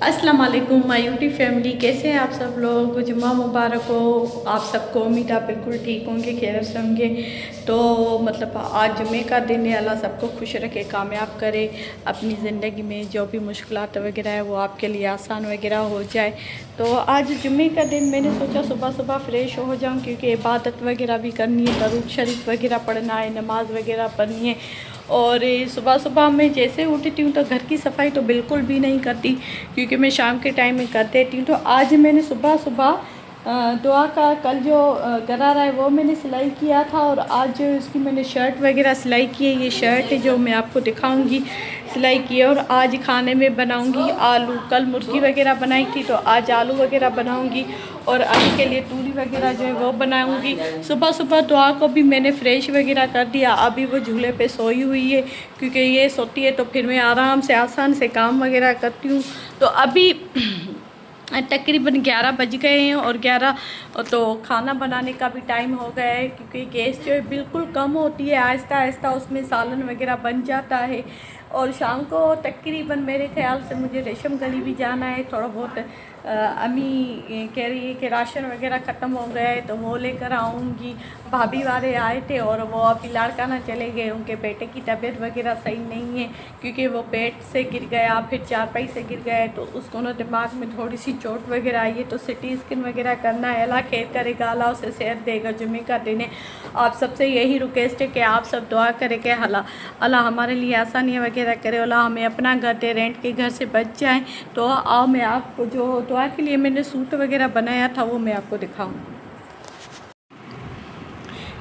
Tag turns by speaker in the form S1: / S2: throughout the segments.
S1: अस्सलाम वालेकुम my YouTube family, कैसे हैं आप सब लोग। जुम्मा मुबारक हो आप सबको। उम्मीद आप बिल्कुल ठीक होंगे, खैर से होंगे। तो मतलब आज जुम्मे का दिन है। अल्लाह सबको खुश रखे, कामयाब करे अपनी ज़िंदगी में। जो भी मुश्किलात वगैरह है वो आपके लिए आसान वगैरह हो जाए। तो आज जुम्मे का दिन मैंने सोचा सुबह सुबह फ़्रेश हो जाऊँ, क्योंकि इबादत वगैरह भी करनी है, दरूद शरीफ वगैरह पढ़ना है, नमाज़ वगैरह पढ़नी है। और सुबह सुबह मैं जैसे उठती हूँ तो घर की सफाई तो बिल्कुल भी नहीं करती, क्योंकि मैं शाम के टाइम में कर देती हूँ। तो आज मैंने सुबह सुबह दुआ का कल जो गरारा है वो मैंने सिलाई किया था, और आज जो इसकी मैंने शर्ट वगैरह सिलाई की है। ये शर्ट है जो मैं आपको दिखाऊंगी सिलाई की है। और आज खाने में बनाऊंगी आलू। कल मुर्गी वगैरह बनाई थी तो आज आलू वगैरह बनाऊंगी, और अभी के लिए तूरी वगैरह जो है वो बनाऊंगी। सुबह सुबह दुआ को भी मैंने फ्रेश वगैरह कर दिया। अभी वो झूले पे सोई हुई है, क्योंकि ये सोती है तो फिर मैं आराम से आसान से काम वगैरह करती हूँ। तो अभी तकरीबन 11 बज गए हैं, और 11 तो खाना बनाने का भी टाइम हो गया है, क्योंकि गैस जो है बिल्कुल कम होती है। आहिस्ता आहिस्ता उसमें सालन वगैरह बन जाता है। और शाम को तकरीबन मेरे ख्याल से मुझे रेशम गली भी जाना है थोड़ा बहुत। अम्मी कह रही है कि राशन वगैरह ख़त्म हो गया है तो वो लेकर आऊँगी। भाभी वाले आए थे और वो अभी लाड़काना चले गए। उनके बेटे की तबीयत वगैरह सही नहीं है, क्योंकि वो पेट से गिर गया, फिर चारपाई से गिर गया, तो उसको ना दिमाग में थोड़ी सी चोट वगैरह आई है। तो सिटी स्किन वगैरह करना है। अल्लाह खैर करेगा, अल्लाह उसे सेहत देगा। जुम्मे का दिन है। आप सबसे यही रिक्वेस्ट है कि आप सब दुआ करें कि अल्लाह हमारे लिए आसानियाँ वगैरह करे। अल्लाह हमें अपना घर दे, रेंट के घर से बच जाए। तो आओ मैं आपको जो दुआ के लिए मैंने सूट वगैरह बनाया था वो मैं आपको दिखाऊँ।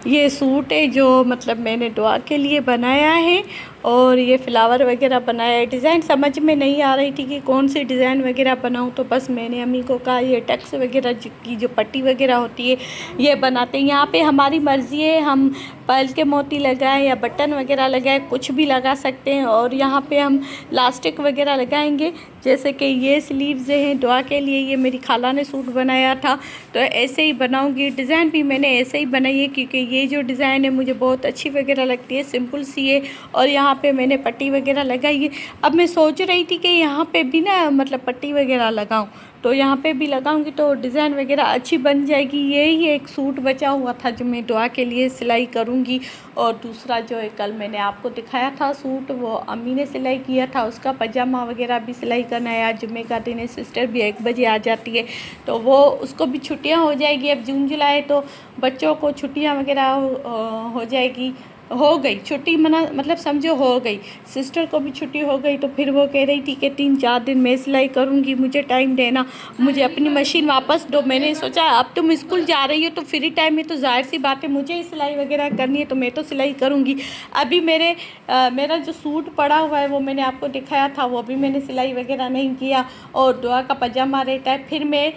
S1: ये सूट है जो मतलब मैंने दुआ के लिए बनाया है, और ये फ्लावर वगैरह बनाया है। डिज़ाइन समझ में नहीं आ रही थी कि कौन सी डिज़ाइन वगैरह बनाऊँ, तो बस मैंने अम्मी को कहा ये टक्स वगैरह की जो पट्टी वगैरह होती है ये बनाते हैं। यहाँ पे हमारी मर्ज़ी है, हम पर्ल के मोती लगाएं या बटन वगैरह लगाएं, कुछ भी लगा सकते हैं। और यहाँ पे हम लास्टिक वगैरह लगाएंगे, जैसे कि ये स्लीव्स हैं दुआ के लिए। ये मेरी खाला ने सूट बनाया था तो ऐसे ही बनाऊंगी। डिज़ाइन भी मैंने ऐसे ही बनाई है, क्योंकि ये जो डिज़ाइन है मुझे बहुत अच्छी वगैरह लगती है, सिंपल सी है। और यहाँ पे मैंने पट्टी वगैरह लगाई है। अब मैं सोच रही थी कि यहाँ पे भी ना मतलब पट्टी वगैरह लगाऊं, तो यहाँ पे भी लगाऊंगी तो डिज़ाइन वगैरह अच्छी बन जाएगी। यही एक सूट बचा हुआ था जो मैं दुआ के लिए सिलाई करूँगी। और दूसरा जो है कल मैंने आपको दिखाया था सूट, वो अम्मी ने सिलाई किया था, उसका पजामा वगैरह भी सिलाई करना है। आज जुम्मे का दिन है, सिस्टर भी 1 बजे आ जाती है, तो वो उसको भी छुट्टियाँ हो जाएगी। अब जून जुलाई तो बच्चों को छुट्टियाँ वगैरह हो जाएगी। हो गई छुट्टी, मतलब समझो हो गई। सिस्टर को भी छुट्टी हो गई, तो फिर वो कह रही थी कि 3-4 दिन मैं सिलाई करूँगी, मुझे टाइम देना, मुझे अपनी मशीन वापस दो। मैंने सोचा अब तुम स्कूल जा रही हो तो फ्री टाइम में तो जाहिर सी बात है मुझे ही सिलाई वगैरह करनी है, तो मैं तो सिलाई करूँगी। अभी मेरा जो सूट पड़ा हुआ है वो मैंने आपको दिखाया था, वो भी मैंने सिलाई वगैरह नहीं किया। और दुआ का पजामा रहता है, फिर मैं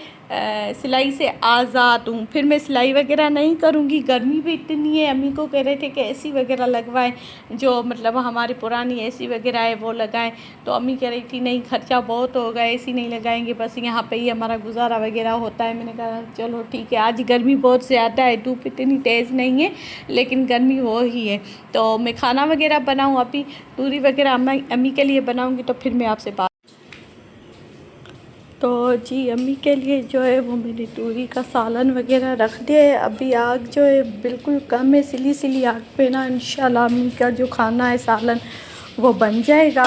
S1: सिलाई से आज़ाद हूँ, फिर मैं सिलाई वगैरह नहीं करूँगी। गर्मी भी इतनी है, अम्मी को कह रहे थे कि एसी वगैरह लगवाएं, जो मतलब हमारी पुरानी एसी वगैरह है वो लगाएं। तो अम्मी कह रही थी नहीं खर्चा बहुत होगा, एसी नहीं लगाएंगे, बस यहाँ पे ही हमारा गुजारा वगैरह होता है। मैंने कहा चलो ठीक है। आज गर्मी बहुत ज़्यादा है, धूप इतनी तेज़ नहीं है, लेकिन गर्मी वो ही है। तो मैं खाना वगैरह बनाऊँ, अभी पूरी वगैरह अम्मी के लिए बनाऊँगी, तो फिर मैं आपसे बात। तो जी अम्मी के लिए जो है वो मैंने तूरी का सालन वगैरह रख दिया है। अभी आग जो है बिल्कुल कम है, सिली सिली आग पे ना इंशाल्लाह अम्मी का जो खाना है सालन वो बन जाएगा।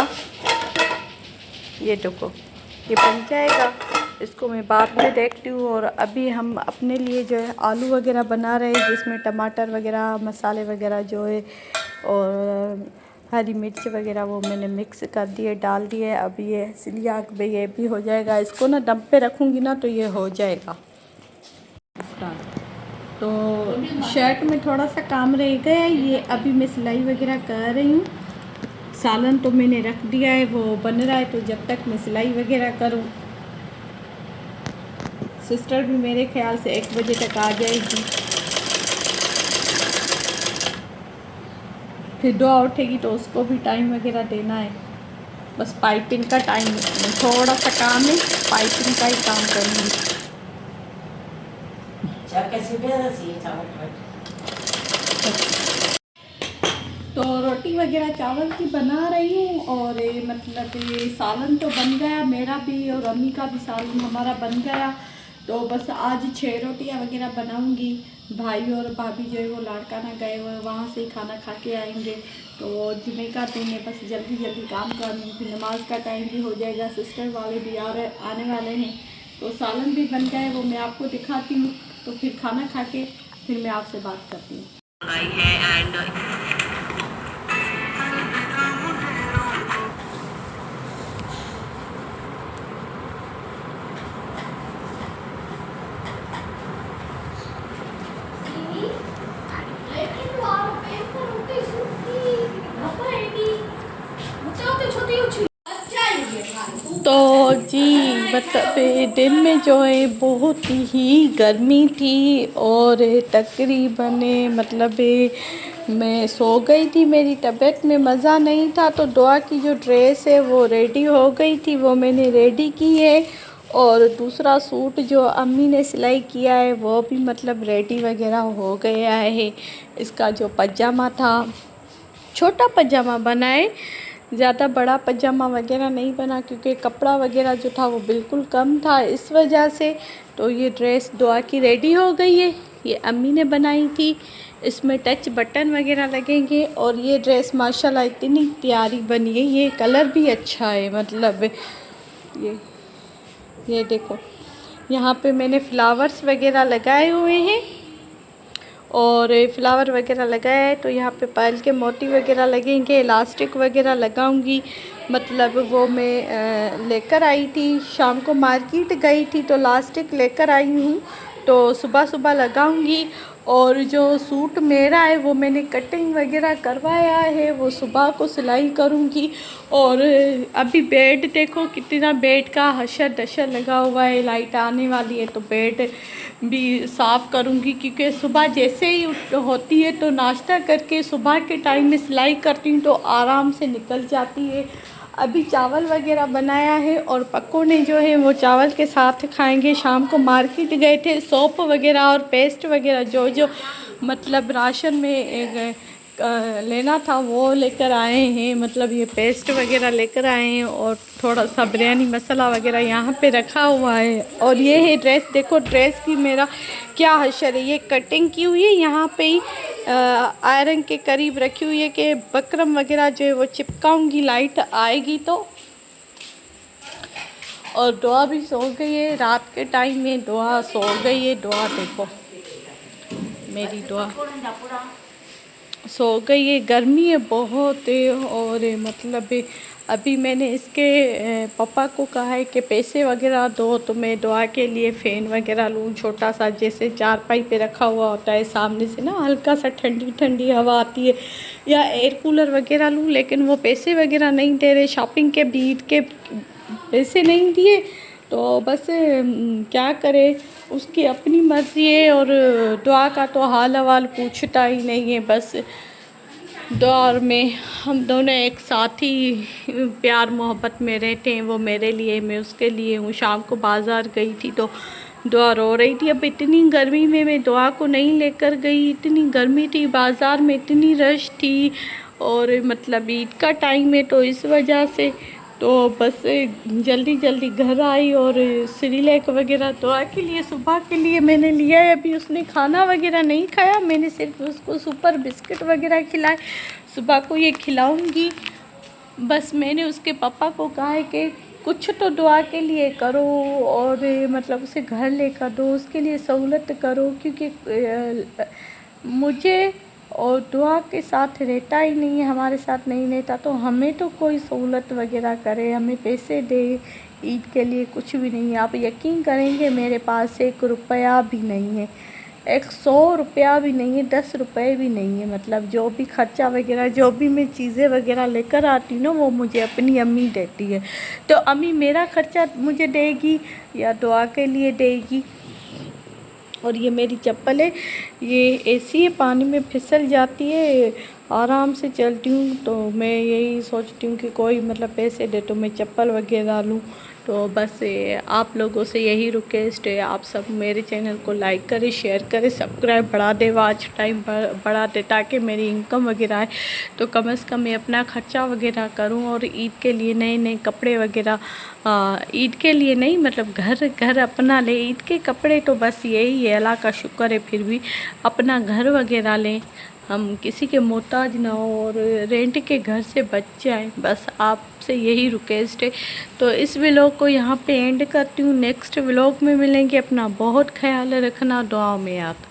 S1: ये देखो ये बन जाएगा, इसको मैं बाद में देखती हूँ। और अभी हम अपने लिए जो है आलू वगैरह बना रहे हैं, जिसमें टमाटर वगैरह मसाले वगैरह जो है और हरी मिर्च वगैरह वो मैंने मिक्स कर दिए, डाल दिए। अब ये सिली आग पे ये भी हो जाएगा। इसको ना दम पे रखूँगी ना तो ये हो जाएगा इसका। तो शर्ट में थोड़ा सा काम रह गया है, ये अभी मैं सिलाई वगैरह कर रही हूँ। सालन तो मैंने रख दिया है, वो बन रहा है, तो जब तक मैं सिलाई वगैरह करूँ। सिस्टर भी मेरे ख्याल से 1 बजे तक आ जाएगी, फिर दुआ उठेगी तो उसको भी टाइम वगैरह देना है। बस पाइपिंग का टाइम थोड़ा सा काम है, पाइपिंग का ही काम करूँगी। तो रोटी वगैरह चावल की बना रही हूँ और मतलब ये सालन तो बन गया मेरा भी और अम्मी का भी सालन हमारा बन गया। तो बस आज 6 रोटियाँ वगैरह बनाऊँगी। भाई और भाभी जो है वो लाड़काना गए हुए वहाँ से ही खाना खा के आएंगे। तो जुमे का दिन है, बस जल्दी जल्दी काम कर लूँ, फिर नमाज का टाइम भी हो जाएगा। सिस्टर वाले भी आने वाले हैं। तो सालन भी बन गया है, वो मैं आपको दिखाती हूँ। तो फिर खाना खा के फिर मैं आपसे बात करती हूँ। तो जी मतलब दिन में जो है बहुत ही गर्मी थी और तकरीबन मतलब मैं सो गई थी, मेरी तबीयत में मज़ा नहीं था। तो दुआ की जो ड्रेस है वो रेडी हो गई थी, वो मैंने रेडी की है। और दूसरा सूट जो अम्मी ने सिलाई किया है वो भी मतलब रेडी वगैरह हो गया है। इसका जो पजामा था, छोटा पजामा बनाए, ज़्यादा बड़ा पजामा वगैरह नहीं बना क्योंकि कपड़ा वगैरह जो था वो बिल्कुल कम था इस वजह से। तो ये ड्रेस दुआ की रेडी हो गई है, ये अम्मी ने बनाई थी। इसमें टच बटन वगैरह लगेंगे और ये ड्रेस माशाल्लाह इतनी प्यारी बनी है। ये कलर भी अच्छा है, मतलब ये देखो यहाँ पे मैंने फ्लावर्स वगैरह लगाए हुए हैं और फ्लावर वगैरह लगाया है। तो यहाँ पे पायल के मोती वगैरह लगेंगे, इलास्टिक वगैरह लगाऊंगी। मतलब वो मैं लेकर आई थी, शाम को मार्केट गई थी तो इलास्टिक लेकर आई हूँ। तो सुबह सुबह लगाऊंगी। और जो सूट मेरा है वो मैंने कटिंग वगैरह करवाया है, वो सुबह को सिलाई करूँगी। और अभी बेड देखो कितना बेड का हशर दशर लगा हुआ है, लाइट आने वाली है तो बेड भी साफ़ करूँगी क्योंकि सुबह जैसे ही होती है तो नाश्ता करके सुबह के टाइम में सिलाई करती हूँ तो आराम से निकल जाती है। अभी चावल वगैरह बनाया है और पकोड़े जो है वो चावल के साथ खाएंगे। शाम को मार्केट गए थे, सोप वगैरह और पेस्ट वगैरह जो मतलब राशन में लेना था वो लेकर आए हैं। मतलब ये पेस्ट वगैरह लेकर आए हैं और थोड़ा सा बिरयानी मसाला वगैरह यहाँ पे रखा हुआ है। और ये है ड्रेस, देखो ड्रेस की मेरा क्या हशर है। ये कटिंग की हुई है, यहाँ पे ही आयरन के करीब रखी हुई है कि बकरम वगैरह जो है वो चिपकाऊंगी, लाइट आएगी तो। और दुआ भी सो गई है, रात के टाइम में दुआ सो गई है। दुआ देखो मेरी दुआ सो गई है। गर्मी है बहुत है और मतलब अभी मैंने इसके पापा को कहा है कि पैसे वगैरह दो तो मैं दुआ के लिए फ़ैन वगैरह लूँ, छोटा सा जैसे चारपाई पे रखा हुआ होता है, सामने से ना हल्का सा ठंडी ठंडी हवा आती है, या एयर कूलर वगैरह लूँ। लेकिन वो पैसे वगैरह नहीं दे रहे, शॉपिंग के बीट के पैसे नहीं दिए। तो बस क्या करे, उसकी अपनी मर्ज़ी है। और दुआ का तो हाल हवाल पूछता ही नहीं है। बस दौर में हम दोनों एक साथ ही प्यार मोहब्बत में रहते हैं, वो मेरे लिए मैं उसके लिए हूँ। शाम को बाज़ार गई थी तो दुआ रो रही थी। अब इतनी गर्मी में मैं दुआ को नहीं लेकर गई, इतनी गर्मी थी, बाज़ार में इतनी रश थी और मतलब ईद का टाइम है तो इस वजह से तो बस जल्दी जल्दी घर आई। और सिरिलैक वगैरह दुआ के लिए सुबह के लिए मैंने लिया है। अभी उसने खाना वगैरह नहीं खाया, मैंने सिर्फ उसको सुपर बिस्किट वगैरह खिलाए, सुबह को ये खिलाऊंगी। बस मैंने उसके पापा को कहा है कि कुछ तो दुआ के लिए करो और मतलब उसे घर लेकर दो, उसके लिए सहूलत करो क्योंकि मुझे और दुआ के साथ रहता ही नहीं है, हमारे साथ नहीं रहता। तो हमें तो कोई सहूलत वगैरह करे, हमें पैसे दे, ईद के लिए कुछ भी नहीं है। आप यकीन करेंगे मेरे पास 1 रुपया भी नहीं है, 100 रुपया भी नहीं है, 10 रुपये भी नहीं है। मतलब जो भी खर्चा वगैरह, जो भी मैं चीज़ें वगैरह लेकर आती हूँ ना वो मुझे अपनी अम्मी देती है। तो अम्मी मेरा खर्चा मुझे देगी या दुआ के लिए देगी। और ये मेरी चप्पल है, ये ऐसी है पानी में फिसल जाती है, आराम से चलती हूँ। तो मैं यही सोचती हूँ कि कोई मतलब पैसे दे तो मैं चप्पल वगैरह लूँ। तो बस आप लोगों से यही रिक्वेस्ट है, आप सब मेरे चैनल को लाइक करें, शेयर करें, सब्सक्राइब बढ़ा दे, वॉच टाइम बढ़ा दे, ताकि मेरी इनकम वगैरह आए तो कम से कम मैं अपना ख़र्चा वगैरह करूं। और ईद के लिए नए नए कपड़े वगैरह, ईद के लिए नहीं, मतलब घर अपना ले। ईद के कपड़े तो बस यही है, अल्लाह का शुक्र है, फिर भी अपना घर वगैरह लें, हम किसी के मोहताज ना हो और रेंट के घर से बच जाएं। बस आपसे यही रिक्वेस्ट है। तो इस व्लॉग को यहाँ पे एंड करती हूँ। नेक्स्ट व्लॉग में मिलेंगे। अपना बहुत ख्याल रखना, दुआ में याद।